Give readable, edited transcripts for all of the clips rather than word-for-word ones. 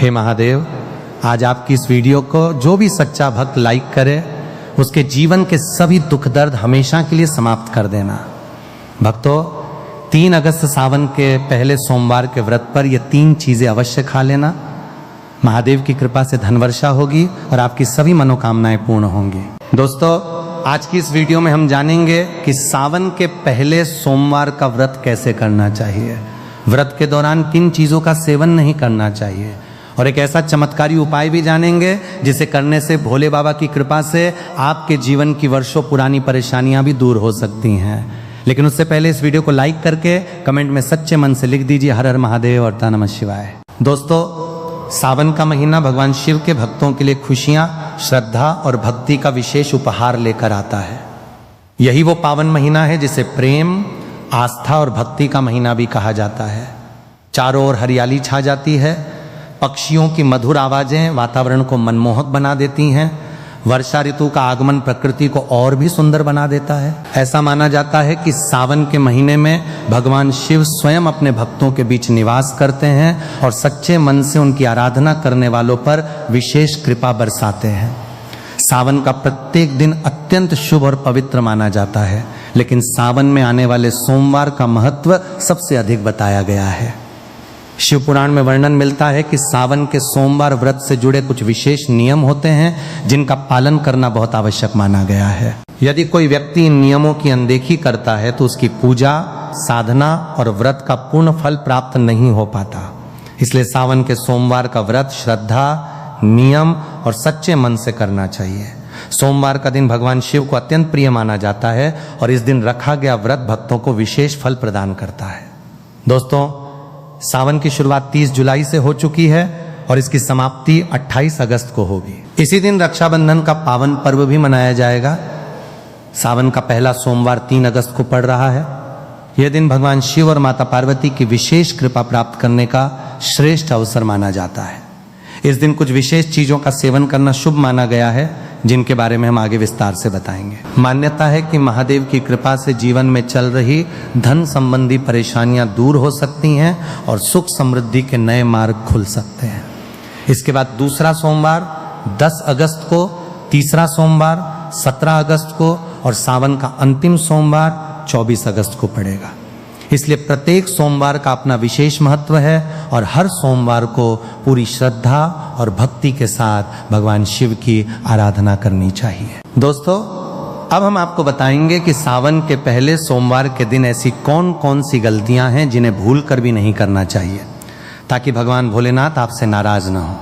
हे महादेव, आज आपकी इस वीडियो को जो भी सच्चा भक्त लाइक करे उसके जीवन के सभी दुख दर्द हमेशा के लिए समाप्त कर देना। भक्तों, 3 अगस्त सावन के पहले सोमवार के व्रत पर ये 3 चीजें अवश्य खा लेना। महादेव की कृपा से धनवर्षा होगी और आपकी सभी मनोकामनाएं पूर्ण होंगी। दोस्तों, आज की इस वीडियो में हम जानेंगे कि सावन के पहले सोमवार का व्रत कैसे करना चाहिए, व्रत के दौरान किन चीजों का सेवन नहीं करना चाहिए, और एक ऐसा चमत्कारी उपाय भी जानेंगे जिसे करने से भोले बाबा की कृपा से आपके जीवन की वर्षों पुरानी परेशानियां भी दूर हो सकती हैं। लेकिन उससे पहले इस वीडियो को लाइक करके कमेंट में सच्चे मन से लिख दीजिए हर हर महादेव और नमः शिवाय। दोस्तों, सावन का महीना भगवान शिव के भक्तों के लिए खुशियां, श्रद्धा और भक्ति का विशेष उपहार लेकर आता है। यही वो पावन महीना है जिसे प्रेम, आस्था और भक्ति का महीना भी कहा जाता है। चारों ओर हरियाली छा जाती है, पक्षियों की मधुर आवाजें वातावरण को मनमोहक बना देती हैं, वर्षा ऋतु का आगमन प्रकृति को और भी सुंदर बना देता है। ऐसा माना जाता है कि सावन के महीने में भगवान शिव स्वयं अपने भक्तों के बीच निवास करते हैं और सच्चे मन से उनकी आराधना करने वालों पर विशेष कृपा बरसाते हैं। सावन का प्रत्येक दिन अत्यंत शुभ और पवित्र माना जाता है, लेकिन सावन में आने वाले सोमवार का महत्व सबसे अधिक बताया गया है। शिव पुराण में वर्णन मिलता है कि सावन के सोमवार व्रत से जुड़े कुछ विशेष नियम होते हैं जिनका पालन करना बहुत आवश्यक माना गया है। यदि कोई व्यक्ति इन नियमों की अनदेखी करता है तो उसकी पूजा, साधना और व्रत का पूर्ण फल प्राप्त नहीं हो पाता। इसलिए सावन के सोमवार का व्रत श्रद्धा, नियम और सच्चे मन से करना चाहिए। सोमवार का दिन भगवान शिव को अत्यंत प्रिय माना जाता है और इस दिन रखा गया व्रत भक्तों को विशेष फल प्रदान करता है। दोस्तों, सावन की शुरुआत 30 जुलाई से हो चुकी है और इसकी समाप्ति 28 अगस्त को होगी। इसी दिन रक्षाबंधन का पावन पर्व भी मनाया जाएगा। सावन का पहला सोमवार 3 अगस्त को पड़ रहा है। यह दिन भगवान शिव और माता पार्वती की विशेष कृपा प्राप्त करने का श्रेष्ठ अवसर माना जाता है। इस दिन कुछ विशेष चीजों का सेवन करना शुभ माना गया है, जिनके बारे में हम आगे विस्तार से बताएंगे। मान्यता है कि महादेव की कृपा से जीवन में चल रही धन संबंधी परेशानियां दूर हो सकती हैं और सुख समृद्धि के नए मार्ग खुल सकते हैं। इसके बाद दूसरा सोमवार 10 अगस्त को, तीसरा सोमवार 17 अगस्त को और सावन का अंतिम सोमवार 24 अगस्त को पड़ेगा। इसलिए प्रत्येक सोमवार का अपना विशेष महत्व है और हर सोमवार को पूरी श्रद्धा और भक्ति के साथ भगवान शिव की आराधना करनी चाहिए। दोस्तों, अब हम आपको बताएंगे कि सावन के पहले सोमवार के दिन ऐसी कौन कौन सी गलतियां हैं जिन्हें भूल कर भी नहीं करना चाहिए, ताकि भगवान भोलेनाथ आपसे नाराज ना हो।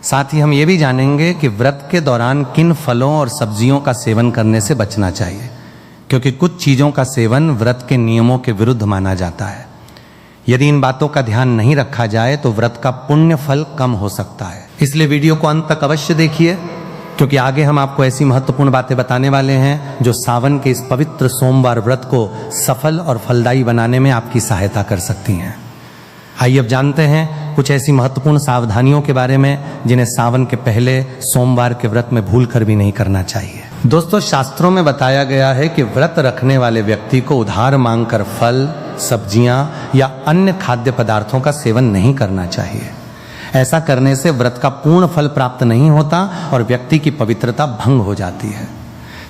साथ ही हम ये भी जानेंगे कि व्रत के दौरान किन फलों और सब्जियों का सेवन करने से बचना चाहिए, क्योंकि कुछ चीजों का सेवन व्रत के नियमों के विरुद्ध माना जाता है। यदि इन बातों का ध्यान नहीं रखा जाए तो व्रत का पुण्य फल कम हो सकता है। इसलिए वीडियो को अंत तक अवश्य देखिए, क्योंकि आगे हम आपको ऐसी महत्वपूर्ण बातें बताने वाले हैं जो सावन के इस पवित्र सोमवार व्रत को सफल और फलदायी बनाने में आपकी सहायता कर सकती हैं। आइए अब जानते हैं कुछ ऐसी महत्वपूर्ण सावधानियों के बारे में जिन्हें सावन के पहले सोमवार के व्रत में भूल कर भी नहीं करना चाहिए। दोस्तों, शास्त्रों में बताया गया है कि व्रत रखने वाले व्यक्ति को उधार मांगकर फल, सब्जियां या अन्य खाद्य पदार्थों का सेवन नहीं करना चाहिए। ऐसा करने से व्रत का पूर्ण फल प्राप्त नहीं होता और व्यक्ति की पवित्रता भंग हो जाती है।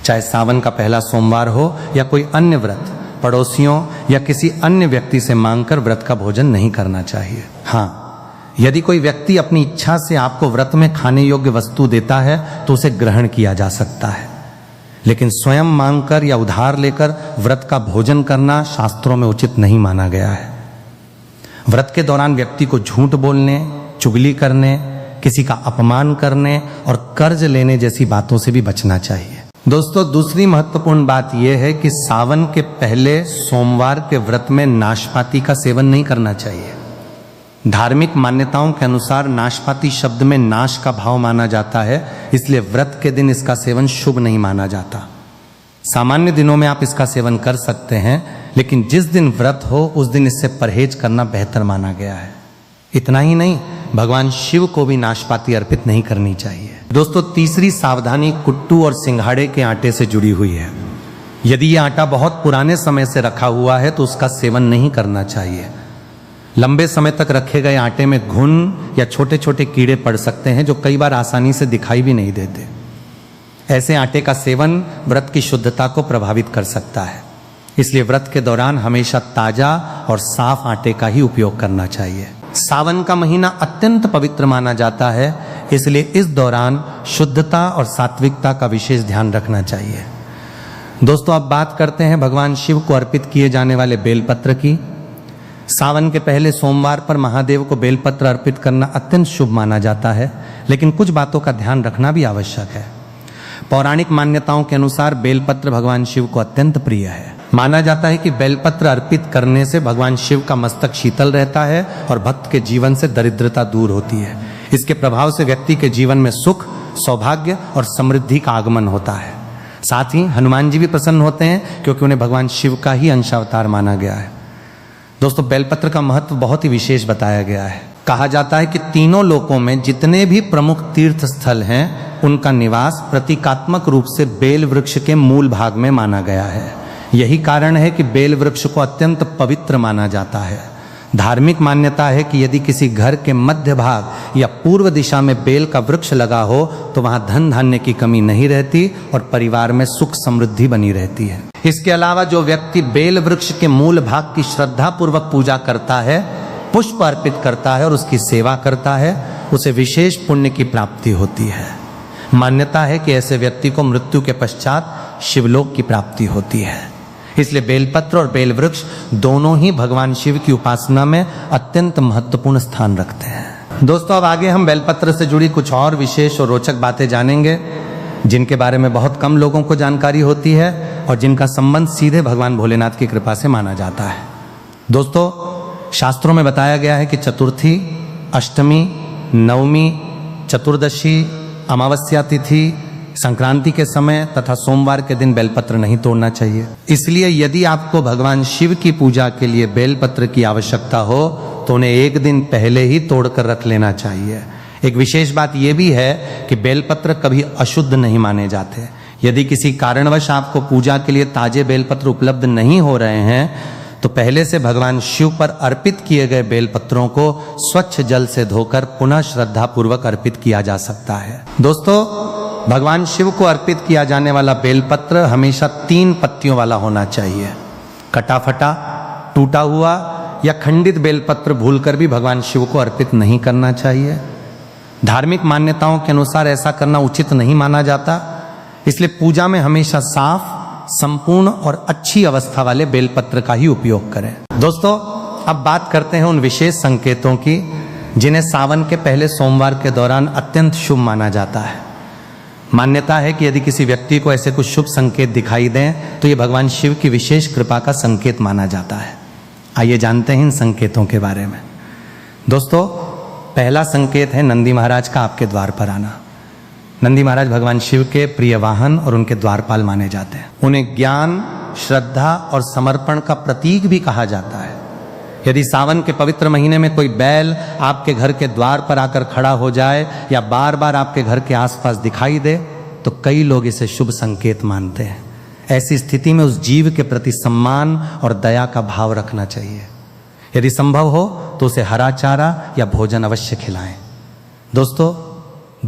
चाहे सावन का पहला सोमवार हो या कोई अन्य व्रत, पड़ोसियों या किसी अन्य व्यक्ति से मांगकर व्रत का भोजन नहीं करना चाहिए। हाँ, यदि कोई व्यक्ति अपनी इच्छा से आपको व्रत में खाने योग्य वस्तु देता है तो उसे ग्रहण किया जा सकता है, लेकिन स्वयं मांगकर या उधार लेकर व्रत का भोजन करना शास्त्रों में उचित नहीं माना गया है। व्रत के दौरान व्यक्ति को झूठ बोलने, चुगली करने, किसी का अपमान करने और कर्ज लेने जैसी बातों से भी बचना चाहिए। दोस्तों, दूसरी महत्वपूर्ण बात यह है कि सावन के पहले सोमवार के व्रत में नाशपाती का सेवन नहीं करना चाहिए। धार्मिक मान्यताओं के अनुसार नाशपाती शब्द में नाश का भाव माना जाता है, इसलिए व्रत के दिन इसका सेवन शुभ नहीं माना जाता। सामान्य दिनों में आप इसका सेवन कर सकते हैं, लेकिन जिस दिन व्रत हो उस दिन इससे परहेज करना बेहतर माना गया है। इतना ही नहीं, भगवान शिव को भी नाशपाती अर्पित नहीं करनी चाहिए। दोस्तों, तीसरी सावधानी कुट्टू और सिंघाड़े के आटे से जुड़ी हुई है। यदि यह आटा बहुत पुराने समय से रखा हुआ है तो उसका सेवन नहीं करना चाहिए। लंबे समय तक रखे गए आटे में घुन या छोटे छोटे कीड़े पड़ सकते हैं जो कई बार आसानी से दिखाई भी नहीं देते। ऐसे आटे का सेवन व्रत की शुद्धता को प्रभावित कर सकता है, इसलिए व्रत के दौरान हमेशा ताजा और साफ आटे का ही उपयोग करना चाहिए। सावन का महीना अत्यंत पवित्र माना जाता है, इसलिए इस दौरान शुद्धता और सात्विकता का विशेष ध्यान रखना चाहिए। दोस्तों, अब बात करते हैं भगवान शिव को अर्पित किए जाने वाले बेलपत्र की। सावन के पहले सोमवार पर महादेव को बेलपत्र अर्पित करना अत्यंत शुभ माना जाता है, लेकिन कुछ बातों का ध्यान रखना भी आवश्यक है। पौराणिक मान्यताओं के अनुसार बेलपत्र भगवान शिव को अत्यंत प्रिय है। माना जाता है कि बेलपत्र अर्पित करने से भगवान शिव का मस्तक शीतल रहता है और भक्त के जीवन से दरिद्रता दूर होती है। इसके प्रभाव से व्यक्ति के जीवन में सुख, सौभाग्य और समृद्धि का आगमन होता है। साथ ही हनुमान जी भी प्रसन्न होते हैं, क्योंकि उन्हें भगवान शिव का ही अंशावतार माना गया है। दोस्तों, बेलपत्र का महत्व बहुत ही विशेष बताया गया है। कहा जाता है कि तीनों लोकों में जितने भी प्रमुख तीर्थ स्थल हैं, उनका निवास प्रतीकात्मक रूप से बेल वृक्ष के मूल भाग में माना गया है। यही कारण है कि बेल वृक्ष को अत्यंत पवित्र माना जाता है। धार्मिक मान्यता है कि यदि किसी घर के मध्य भाग या पूर्व दिशा में बेल का वृक्ष लगा हो तो वहां धन धान्य की कमी नहीं रहती और परिवार में सुख समृद्धि बनी रहती है। इसके अलावा जो व्यक्ति बेल वृक्ष के मूल भाग की श्रद्धा पूर्वक पूजा करता है, पुष्प अर्पित करता है और उसकी सेवा करता है, उसे विशेष पुण्य की प्राप्ति होती है। मान्यता है कि ऐसे व्यक्ति को मृत्यु के पश्चात शिवलोक की प्राप्ति होती है। इसलिए बेलपत्र और बेल वृक्ष दोनों ही भगवान शिव की उपासना में अत्यंत महत्वपूर्ण स्थान रखते हैं। दोस्तों, अब आगे हम बेलपत्र से जुड़ी कुछ और विशेष और रोचक बातें जानेंगे, जिनके बारे में बहुत कम लोगों को जानकारी होती है और जिनका संबंध सीधे भगवान भोलेनाथ की कृपा से माना जाता है। दोस्तों, शास्त्रों में बताया गया है कि चतुर्थी, अष्टमी, नवमी, चतुर्दशी, अमावस्या तिथि, संक्रांति के समय तथा सोमवार के दिन बेलपत्र नहीं तोड़ना चाहिए। इसलिए यदि आपको भगवान शिव की पूजा के लिए बेलपत्र की आवश्यकता हो तो उन्हें एक दिन पहले ही तोड़कर रख लेना चाहिए। एक विशेष बात यह भी है कि बेलपत्र कभी अशुद्ध नहीं माने जाते। यदि किसी कारणवश आपको पूजा के लिए ताजे बेलपत्र उपलब्ध नहीं हो रहे हैं तो पहले से भगवान शिव पर अर्पित किए गए बेलपत्रों को स्वच्छ जल से धोकर पुनः श्रद्धा पूर्वक अर्पित किया जा सकता है। दोस्तों, भगवान शिव को अर्पित किया जाने वाला बेलपत्र हमेशा 3 पत्तियों वाला होना चाहिए। कटा फटा, टूटा हुआ या खंडित बेलपत्र भूलकर भी भगवान शिव को अर्पित नहीं करना चाहिए। धार्मिक मान्यताओं के अनुसार ऐसा करना उचित नहीं माना जाता, इसलिए पूजा में हमेशा साफ, संपूर्ण और अच्छी अवस्था वाले बेलपत्र का ही उपयोग करें। दोस्तों, अब बात करते हैं उन विशेष संकेतों की जिन्हें सावन के पहले सोमवार के दौरान अत्यंत शुभ माना जाता है। मान्यता है कि यदि किसी व्यक्ति को ऐसे कुछ शुभ संकेत दिखाई दें तो ये भगवान शिव की विशेष कृपा का संकेत माना जाता है। आइए जानते हैं इन संकेतों के बारे में। दोस्तों, पहला संकेत है नंदी महाराज का आपके द्वार पर आना। नंदी महाराज भगवान शिव के प्रिय वाहन और उनके द्वारपाल माने जाते हैं। उन्हें ज्ञान, श्रद्धा और समर्पण का प्रतीक भी कहा जाता है। यदि सावन के पवित्र महीने में कोई बैल आपके घर के द्वार पर आकर खड़ा हो जाए या बार बार आपके घर के आसपास दिखाई दे तो कई लोग इसे शुभ संकेत मानते हैं। ऐसी स्थिति में उस जीव के प्रति सम्मान और दया का भाव रखना चाहिए। यदि संभव हो तो उसे हरा चारा या भोजन अवश्य खिलाएं। दोस्तों,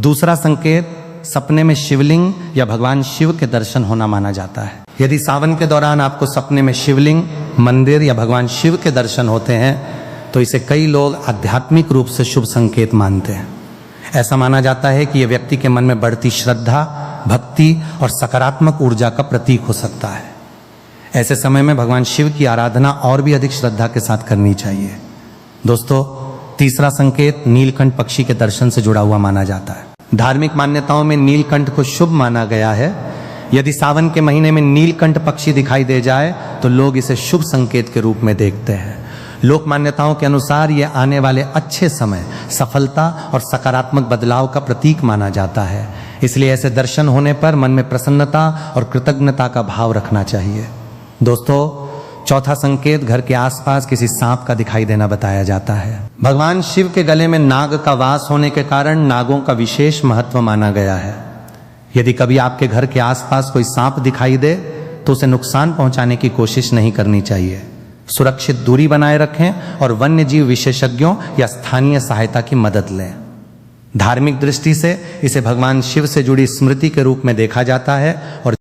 दूसरा संकेत सपने में शिवलिंग या भगवान शिव के दर्शन होना माना जाता है। यदि सावन के दौरान आपको सपने में शिवलिंग, मंदिर या भगवान शिव के दर्शन होते हैं तो इसे कई लोग आध्यात्मिक रूप से शुभ संकेत मानते हैं। ऐसा माना जाता है कि यह व्यक्ति के मन में बढ़ती श्रद्धा, भक्ति और सकारात्मक ऊर्जा का प्रतीक हो सकता है। ऐसे समय में भगवान शिव की आराधना और भी अधिक श्रद्धा के साथ करनी चाहिए। दोस्तों, तीसरा संकेत नीलकंठ पक्षी के दर्शन से जुड़ा हुआ माना जाता है। धार्मिक मान्यताओं में नीलकंठ को शुभ माना गया है। यदि सावन के महीने में नीलकंठ पक्षी दिखाई दे जाए तो लोग इसे शुभ संकेत के रूप में देखते हैं। लोक मान्यताओं के अनुसार यह आने वाले अच्छे समय, सफलता और सकारात्मक बदलाव का प्रतीक माना जाता है। इसलिए ऐसे दर्शन होने पर मन में प्रसन्नता और कृतज्ञता का भाव रखना चाहिए। दोस्तों, चौथा संकेत घर के आसपास किसी सांप का दिखाई देना बताया जाता है। भगवान शिव के गले में नाग का वास होने के कारण नागों का विशेष महत्व माना गया है। यदि कभी आपके घर के आसपास कोई सांप दिखाई दे तो उसे नुकसान पहुंचाने की कोशिश नहीं करनी चाहिए। सुरक्षित दूरी बनाए रखें और वन्य जीव विशेषज्ञों या स्थानीय सहायता की मदद लें। धार्मिक दृष्टि से इसे भगवान शिव से जुड़ी स्मृति के रूप में देखा जाता है और